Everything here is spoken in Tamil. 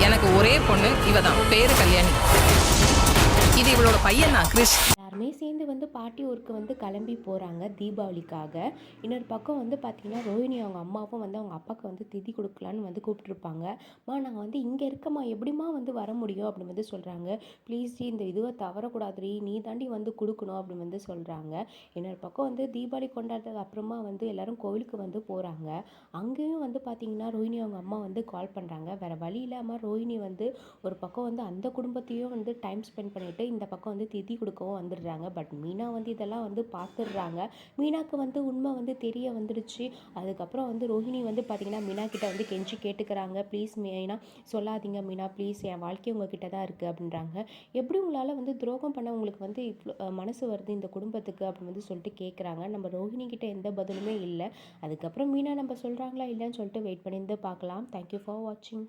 எனக்கு ஒரே பொண்ணு, இவ தான். பேரு கல்யாணி. இது இவளோட பையன் தான், கிரிஷ். எல்லாருமே சேர்ந்து பாட்டி ஊருக்கு கிளம்பி போகிறாங்க தீபாவளிக்காக. இன்னொரு பக்கம் பார்த்திங்கன்னா ரோஹிணி அவங்க அம்மாவும் அவங்க அப்பாவுக்கு திதி கொடுக்கலான்னு கூப்பிட்ருப்பாங்க. நாங்கள் இங்கே இருக்கம்மா, எப்படிம்மா வர முடியும் அப்படின்னு சொல்கிறாங்க. ப்ளீஸ் டி, இந்த இதுவை தவறக்கூடாதுரி, நீ தாண்டி கொடுக்கணும் அப்படின்னு சொல்கிறாங்க. இன்னொரு பக்கம் தீபாவளி கொண்டாடுறதுக்கு அப்புறமா எல்லோரும் கோவிலுக்கு போகிறாங்க. அங்கேயும் பார்த்திங்கன்னா ரோஹிணி அவங்க அம்மா கால் பண்ணுறாங்க. வேறு வழி இல்லாமல் ரோஹிணி ஒரு பக்கம் அந்த குடும்பத்தையும் டைம் ஸ்பெண்ட் பண்ணிவிட்டு இந்த பக்கம் திதி கொடுக்கவும் வந்துடுறாங்க. பட் மீனா இதெல்லாம் பார்த்துடுறாங்க. மீனாக்கு உண்மை தெரிய வந்துடுச்சு. அதுக்கப்புறம் ரோஹிணி பார்த்திங்கன்னா மீனா கிட்ட கெஞ்சி கேட்டுக்கிறாங்க. ப்ளீஸ் மீனா, சொல்லாதீங்க மீனா, ப்ளீஸ், என் வாழ்க்கை உங்ககிட்ட தான் இருக்குது அப்படின்றாங்க. எப்படி உங்களால் துரோகம் பண்ண உங்களுக்கு இவ்வளோ மனசு வருது இந்த குடும்பத்துக்கு அப்படின்னு சொல்லிட்டு கேட்குறாங்க. நம்ம ரோஹிணி கிட்ட எந்த பதிலுமே இல்லை. அதுக்கப்புறம் மீனா நம்ம சொல்கிறாங்களா இல்லைன்னு சொல்லிட்டு வெயிட் பண்ணி பார்க்கலாம். தேங்க்யூ ஃபார் வாட்சிங்.